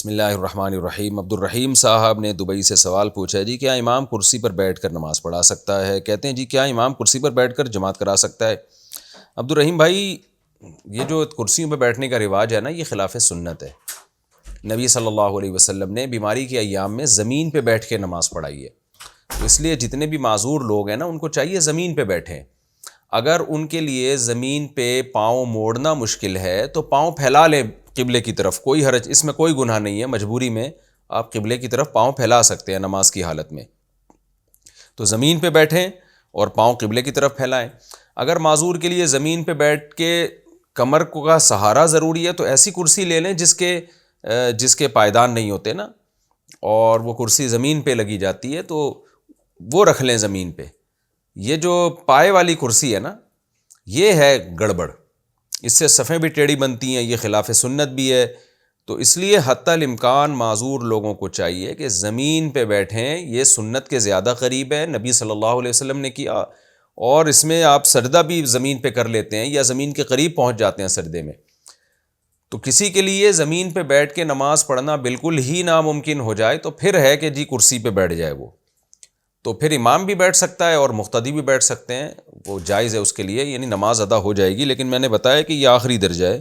بسم اللہ الرحمن الرحیم۔ عبد الرحیم صاحب نے دبئی سے سوال پوچھا ہے جی، کیا امام کرسی پر بیٹھ کر نماز پڑھا سکتا ہے؟ کہتے ہیں جی کیا امام کرسی پر بیٹھ کر جماعت کرا سکتا ہے؟ عبد الرحیم بھائی، یہ جو کرسیوں پہ بیٹھنے کا رواج ہے نا، یہ خلاف سنت ہے۔ نبی صلی اللہ علیہ وسلم نے بیماری کے ایام میں زمین پہ بیٹھ کے نماز پڑھائی ہے، تو اس لیے جتنے بھی معذور لوگ ہیں نا، ان کو چاہیے زمین پہ بیٹھیں۔ اگر ان کے لیے زمین پہ پاؤں موڑنا مشکل ہے تو پاؤں پھیلا لیں قبلے کی طرف، کوئی حرج، اس میں کوئی گناہ نہیں ہے۔ مجبوری میں آپ قبلے کی طرف پاؤں پھیلا سکتے ہیں نماز کی حالت میں، تو زمین پہ بیٹھیں اور پاؤں قبلے کی طرف پھیلائیں۔ اگر معذور کے لیے زمین پہ بیٹھ کے کمر کا سہارا ضروری ہے تو ایسی کرسی لے لیں جس کے پائیدان نہیں ہوتے نا، اور وہ کرسی زمین پہ لگی جاتی ہے، تو وہ رکھ لیں زمین پہ۔ یہ جو پائے والی کرسی ہے نا، یہ ہے گڑبڑ، اس سے صفیں بھی ٹیڑھی بنتی ہیں، یہ خلاف سنت بھی ہے۔ تو اس لیے حتی الامکان معذور لوگوں کو چاہیے کہ زمین پہ بیٹھیں، یہ سنت کے زیادہ قریب ہے، نبی صلی اللہ علیہ وسلم نے کیا، اور اس میں آپ سجدہ بھی زمین پہ کر لیتے ہیں یا زمین کے قریب پہنچ جاتے ہیں سجدے میں۔ تو کسی کے لیے زمین پہ بیٹھ کے نماز پڑھنا بالکل ہی ناممکن ہو جائے تو پھر ہے کہ جی کرسی پہ بیٹھ جائے وہ، تو پھر امام بھی بیٹھ سکتا ہے اور مقتدی بھی بیٹھ سکتے ہیں، وہ جائز ہے اس کے لیے، یعنی نماز ادا ہو جائے گی۔ لیکن میں نے بتایا کہ یہ آخری درجہ ہے،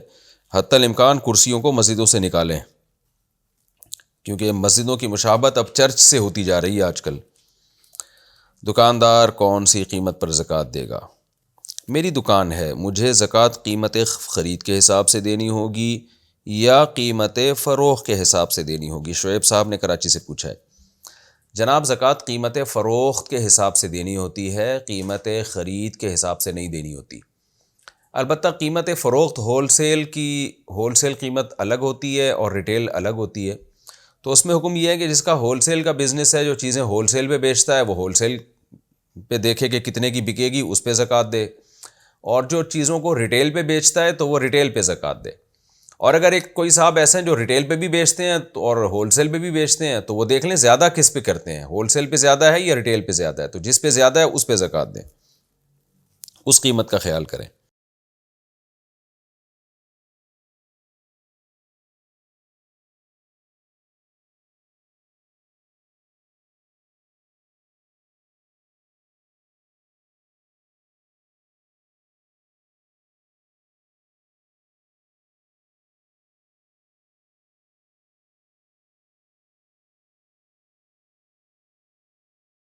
حتی الامکان کرسیوں کو مسجدوں سے نکالیں، کیونکہ مسجدوں کی مشابہت اب چرچ سے ہوتی جا رہی ہے آج کل۔ دکاندار کون سی قیمت پر زکوٰۃ دے گا؟ میری دکان ہے، مجھے زکوٰۃ قیمت خرید کے حساب سے دینی ہوگی یا قیمت فروخت کے حساب سے دینی ہوگی؟ شعیب صاحب نے کراچی سے پوچھا ہے۔ جناب، زکوٰۃ قیمت فروخت کے حساب سے دینی ہوتی ہے، قیمت خرید کے حساب سے نہیں دینی ہوتی۔ البتہ قیمت فروخت ہول سیل قیمت الگ ہوتی ہے اور ریٹیل الگ ہوتی ہے، تو اس میں حکم یہ ہے کہ جس کا ہول سیل کا بزنس ہے، جو چیزیں ہول سیل پہ بیچتا ہے، وہ ہول سیل پہ دیکھے کہ کتنے کی بکے گی، اس پہ زکوٰۃ دے، اور جو چیزوں کو ریٹیل پہ بیچتا ہے تو وہ ریٹیل پہ زکوٰۃ دے۔ اور اگر کوئی صاحب ایسے ہیں جو ریٹیل پہ بھی بیچتے ہیں اور ہول سیل پہ بھی بیچتے ہیں، تو وہ دیکھ لیں زیادہ کس پہ کرتے ہیں، ہول سیل پہ زیادہ ہے یا ریٹیل پہ زیادہ ہے، تو جس پہ زیادہ ہے اس پہ زکوٰۃ دیں، اس قیمت کا خیال کریں۔